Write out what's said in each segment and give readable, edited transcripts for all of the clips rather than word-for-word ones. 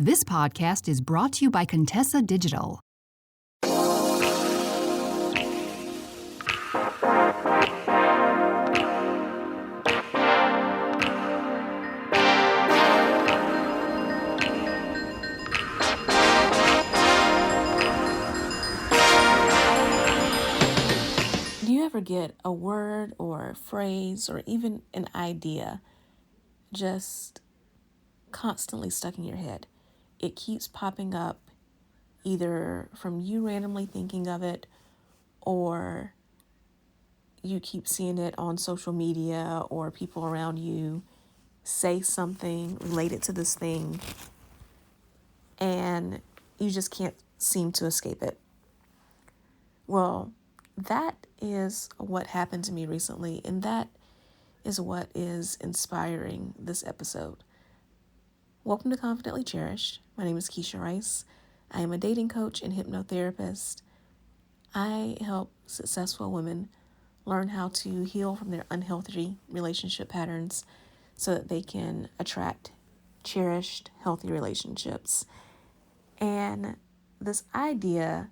This podcast is brought to you by Contessa Digital. Do you ever get a word or a phrase or even an idea just constantly stuck in your head? It keeps popping up either from you randomly thinking of it, or you keep seeing it on social media, or people around you say something related to this thing and you just can't seem to escape it. Well, that is what happened to me recently, and that is what is inspiring this episode. Welcome to Confidently Cherished. My name is Keshia Rice. I am a dating coach and hypnotherapist. I help successful women learn how to heal from their unhealthy relationship patterns so that they can attract cherished, healthy relationships. And this idea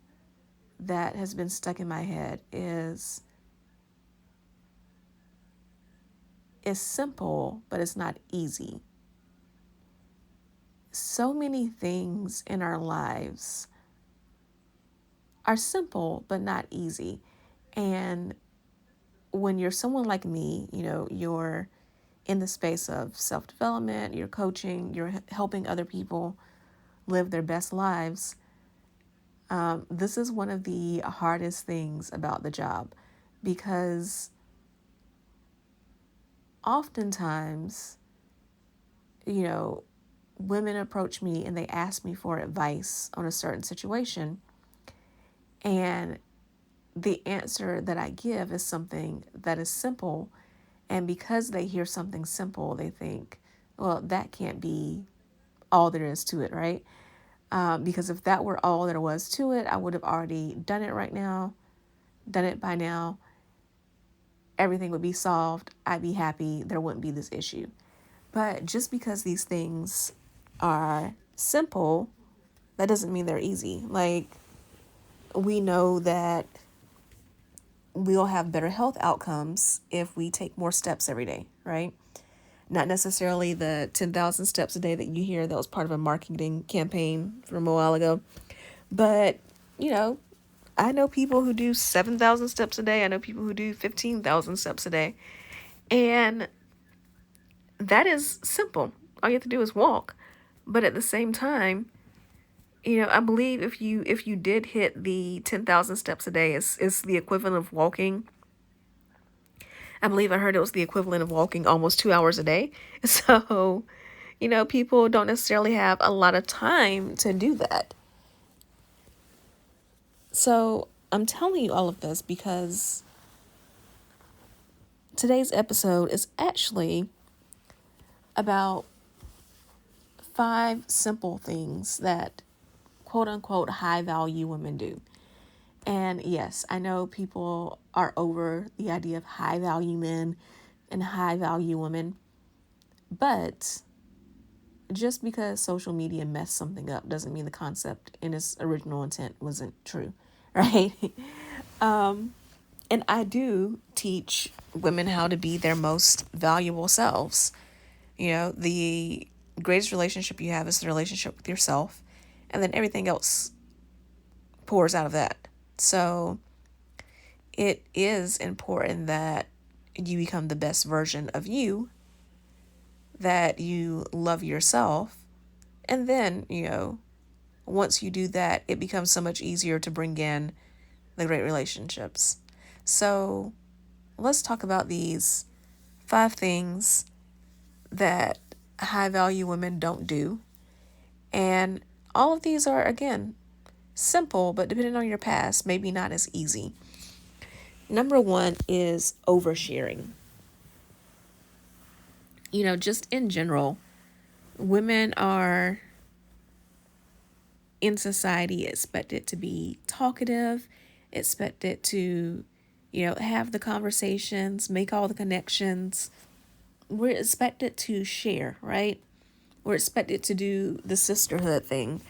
that has been stuck in my head is simple, but it's not easy. So many things in our lives are simple, but not easy. And when you're someone like me, you're in the space of self-development, you're coaching, you're helping other people live their best lives. This is one of the hardest things about the job, because oftentimes, women approach me and they ask me for advice on a certain situation. And the answer that I give is something that is simple. And because they hear something simple, they think, well, that can't be all there is to it, right? Because if that were all there was to it, I would have already done it by now. Everything would be solved. I'd be happy. There wouldn't be this issue. But just because these things are simple, that doesn't mean they're easy. Like, we know that we'll have better health outcomes if we take more steps every day, right? Not necessarily the 10,000 steps a day that you hear that was part of a marketing campaign from a while ago. But, I know people who do 7,000 steps a day. I know people who do 15,000 steps a day. And that is simple. All you have to do is walk. But at the same time, I believe if you did hit the 10,000 steps a day, it's the equivalent of walking. I believe I heard it was the equivalent of walking almost 2 hours a day. So, people don't necessarily have a lot of time to do that. So I'm telling you all of this because today's episode is actually about 5 simple things that quote unquote high value women do. And yes, I know people are over the idea of high value men and high value women, but just because social media messed something up doesn't mean the concept in its original intent wasn't true, right? And I do teach women how to be their most valuable selves. The greatest relationship you have is the relationship with yourself, and then everything else pours out of that. So it is important that you become the best version of you, that you love yourself. And then, once you do that, it becomes so much easier to bring in the great relationships. So let's talk about these 5 things that high value women don't do. And all of these are, again, simple, but depending on your past, maybe not as easy. Number 1 is oversharing. Just in general, women are in society expected to be talkative, expected to, have the conversations, make all the connections. We're expected to share, right? We're expected to do the sisterhood thing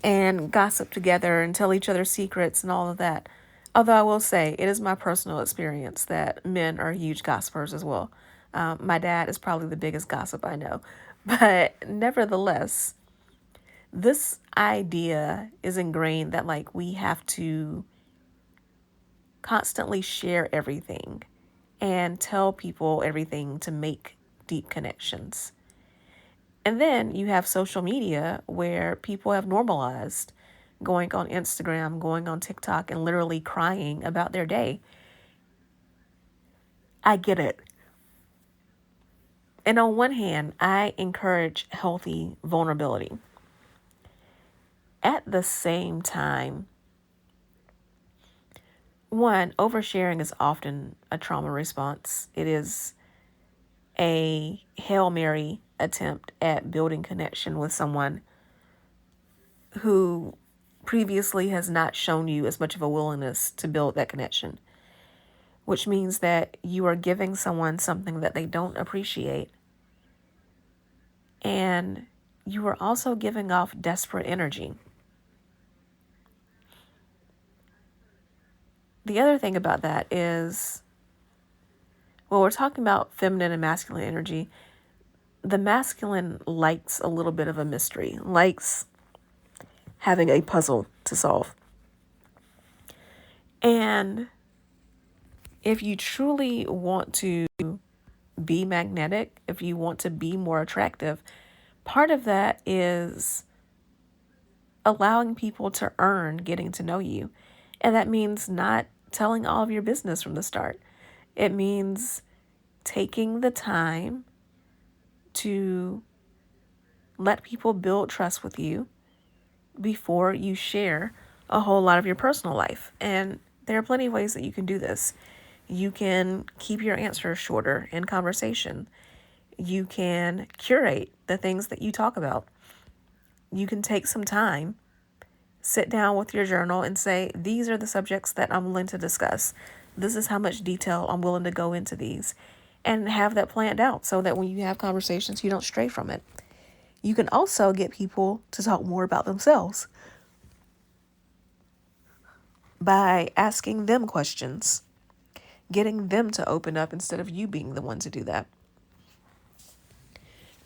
and gossip together and tell each other secrets and all of that. Although I will say, it is my personal experience that men are huge gossipers as well. My dad is probably the biggest gossip I know. But nevertheless, this idea is ingrained that like we have to constantly share everything and tell people everything to make deep connections. And then you have social media where people have normalized going on Instagram, going on TikTok, and literally crying about their day. I get it. And on one hand, I encourage healthy vulnerability. At the same time, one, oversharing is often a trauma response. It is a Hail Mary attempt at building connection with someone who previously has not shown you as much of a willingness to build that connection, which means that you are giving someone something that they don't appreciate. And you are also giving off desperate energy. The other thing about that is, well, we're talking about feminine and masculine energy. The masculine likes a little bit of a mystery, likes having a puzzle to solve. And if you truly want to be magnetic, if you want to be more attractive, part of that is allowing people to earn getting to know you. And that means not telling all of your business from the start. It means taking the time to let people build trust with you before you share a whole lot of your personal life. And there are plenty of ways that you can do this. You can keep your answers shorter in conversation. You can curate the things that you talk about. You can take some time, sit down with your journal and say, these are the subjects that I'm willing to discuss. This is how much detail I'm willing to go into these, and have that planned out so that when you have conversations, you don't stray from it. You can also get people to talk more about themselves by asking them questions, getting them to open up instead of you being the one to do that.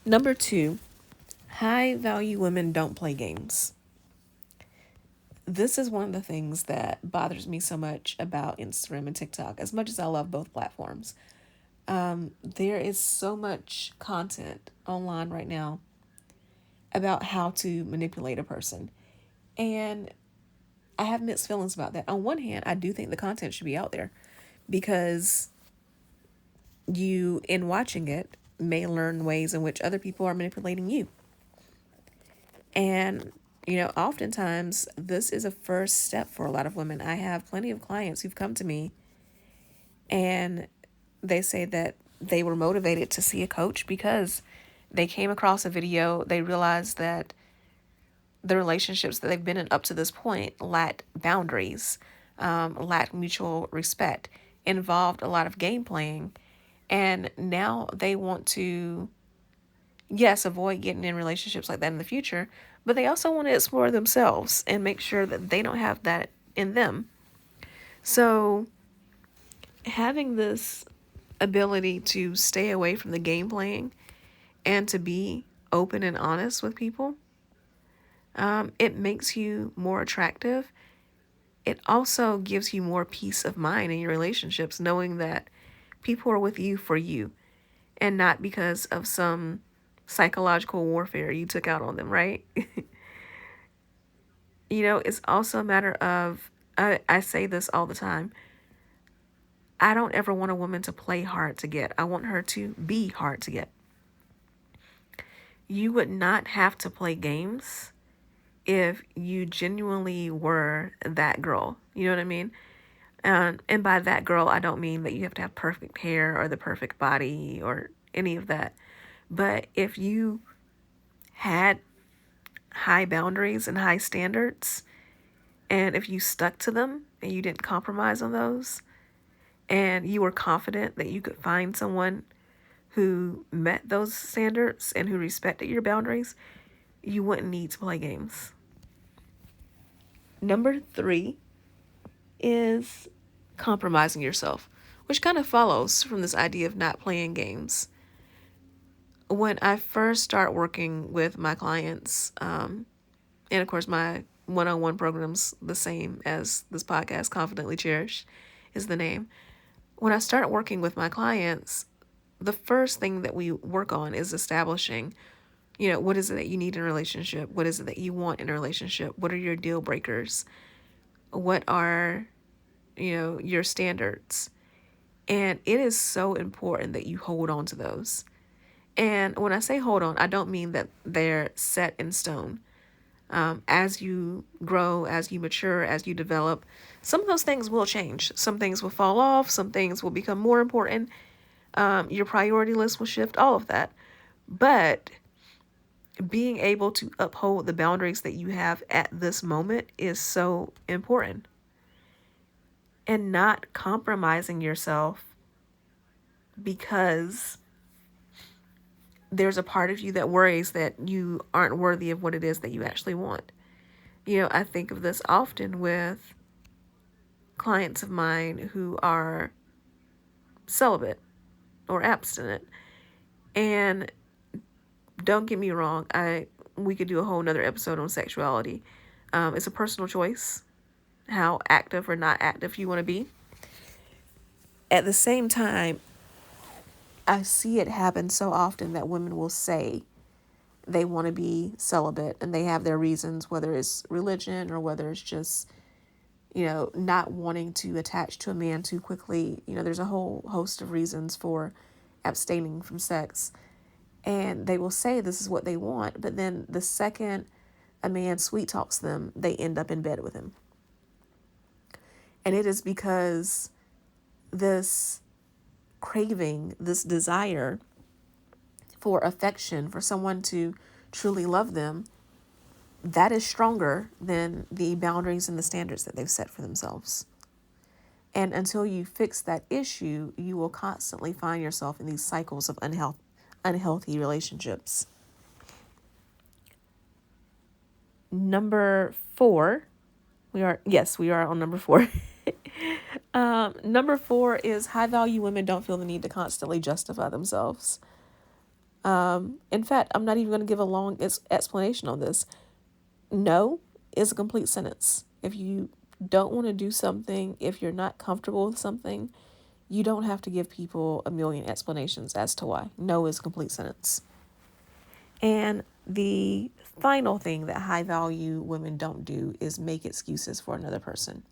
Number 2, high value women don't play games. This is one of the things that bothers me so much about Instagram and TikTok, as much as I love both platforms. There is so much content online right now about how to manipulate a person. And I have mixed feelings about that. On one hand, I do think the content should be out there because you, in watching it, may learn ways in which other people are manipulating you. And, oftentimes this is a first step for a lot of women. I have plenty of clients who've come to me and they say that they were motivated to see a coach because they came across a video. They realized that the relationships that they've been in up to this point lacked boundaries, lacked mutual respect, involved a lot of game playing. And now they want to, yes, avoid getting in relationships like that in the future, but they also want to explore themselves and make sure that they don't have that in them. So having this ability to stay away from the game playing and to be open and honest with people, it makes you more attractive. It also gives you more peace of mind in your relationships, knowing that people are with you for you and not because of some psychological warfare you took out on them, right? It's also a matter of, I say this all the time, I don't ever want a woman to play hard to get. I want her to be hard to get. You would not have to play games if you genuinely were that girl. You know what I mean? And by that girl, I don't mean that you have to have perfect hair or the perfect body or any of that. But if you had high boundaries and high standards, and if you stuck to them and you didn't compromise on those, and you were confident that you could find someone who met those standards and who respected your boundaries, you wouldn't need to play games. Number 3 is compromising yourself, which kind of follows from this idea of not playing games. When I first start working with my clients, and of course my one-on-one program's the same as this podcast, Confidently Cherished is the name. When I start working with my clients, the first thing that we work on is establishing, what is it that you need in a relationship? What is it that you want in a relationship? What are your deal breakers? What are, your standards? And it is so important that you hold on to those. And when I say hold on, I don't mean that they're set in stone. As you grow, as you mature, as you develop, some of those things will change. Some things will fall off. Some things will become more important. Your priority list will shift, all of that. But being able to uphold the boundaries that you have at this moment is so important. And not compromising yourself because there's a part of you that worries that you aren't worthy of what it is that you actually want. I think of this often with clients of mine who are celibate or abstinent. And don't get me wrong, we could do a whole nother episode on sexuality. It's a personal choice, how active or not active you want to be. At the same time, I see it happen so often that women will say they want to be celibate and they have their reasons, whether it's religion or whether it's just, not wanting to attach to a man too quickly. There's a whole host of reasons for abstaining from sex. And they will say this is what they want, but then the second a man sweet talks them, they end up in bed with him. And it is because this craving, this desire for affection, for someone to truly love them, that is stronger than the boundaries and the standards that they've set for themselves. And until you fix that issue, you will constantly find yourself in these cycles of unhealthy relationships. Number 4, we are on number 4. Number 4 is high-value women don't feel the need to constantly justify themselves. In fact, I'm not even going to give a long explanation on this. No is a complete sentence. If you don't want to do something, if you're not comfortable with something, you don't have to give people a million explanations as to why. No is a complete sentence. And the final thing that high-value women don't do is make excuses for another person.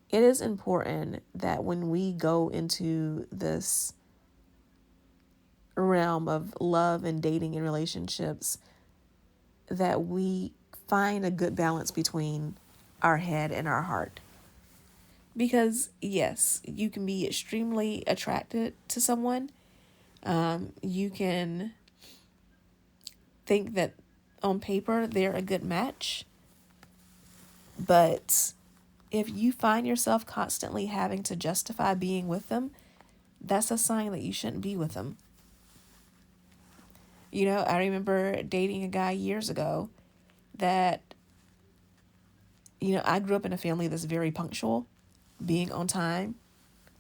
It is important that when we go into this realm of love and dating and relationships, that we find a good balance between our head and our heart. Because yes, you can be extremely attracted to someone. You can think that on paper they're a good match. But if you find yourself constantly having to justify being with them, that's a sign that you shouldn't be with them. I remember dating a guy years ago that, I grew up in a family that's very punctual. Being on time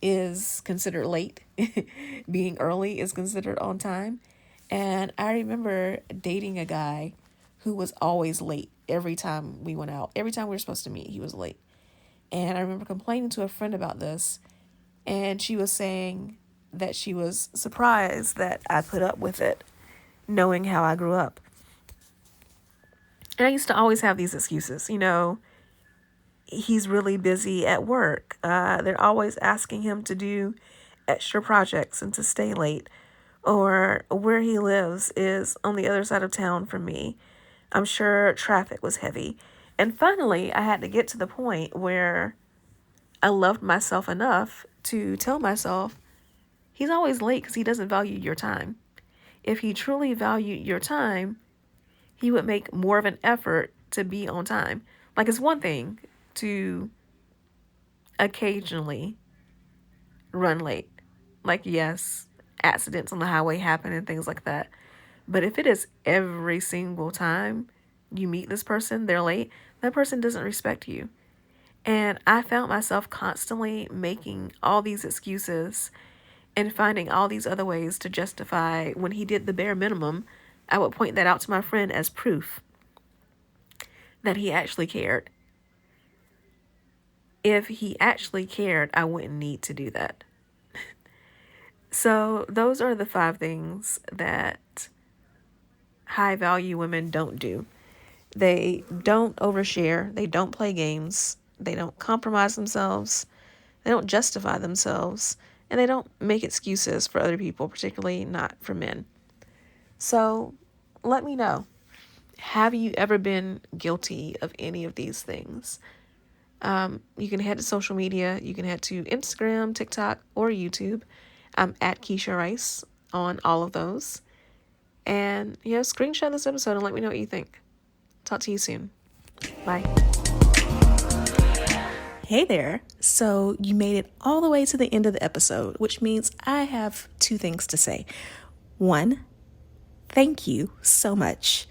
is considered late. Being early is considered on time. And I remember dating a guy who was always late every time we went out. Every time we were supposed to meet, he was late. And I remember complaining to a friend about this. And she was saying that she was surprised that I put up with it, knowing how I grew up. And I used to always have these excuses, he's really busy at work. They're always asking him to do extra projects and to stay late. Or where he lives is on the other side of town from me. I'm sure traffic was heavy. And finally, I had to get to the point where I loved myself enough to tell myself, he's always late because he doesn't value your time. If he truly valued your time, he would make more of an effort to be on time. Like, it's one thing to occasionally run late, Like, yes, accidents on the highway happen and things like that. But if it is every single time you meet this person, they're late, that person doesn't respect you. And I found myself constantly making all these excuses and finding all these other ways to justify when he did the bare minimum. I would point that out to my friend as proof that he actually cared. If he actually cared, I wouldn't need to do that. So those are the 5 things that high value women don't do. They don't overshare. They don't play games. They don't compromise themselves. They don't justify themselves. And they don't make excuses for other people, particularly not for men. So let me know. Have you ever been guilty of any of these things? You can head to social media. You can head to Instagram, TikTok, or YouTube. I'm at Keshia Rice on all of those. And screenshot this episode and let me know what you think. Talk to you soon. Bye. Hey there. So you made it all the way to the end of the episode, which means I have 2 things to say. 1, thank you so much.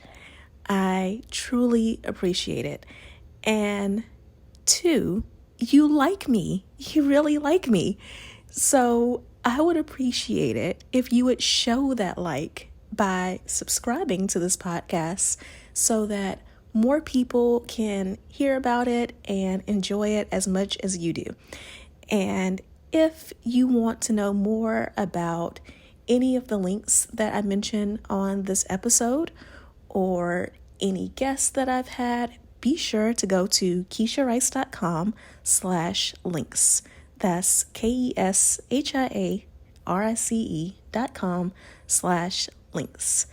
I truly appreciate it. And 2, you like me. You really like me. So I would appreciate it if you would show that like by subscribing to this podcast so that more people can hear about it and enjoy it as much as you do. And if you want to know more about any of the links that I mentioned on this episode or any guests that I've had, be sure to go to KeshiaRice.com/links. That's KeshiaRice.com/links.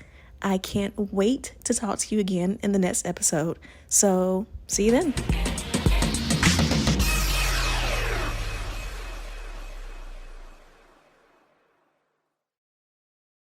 I can't wait to talk to you again in the next episode. So see you then.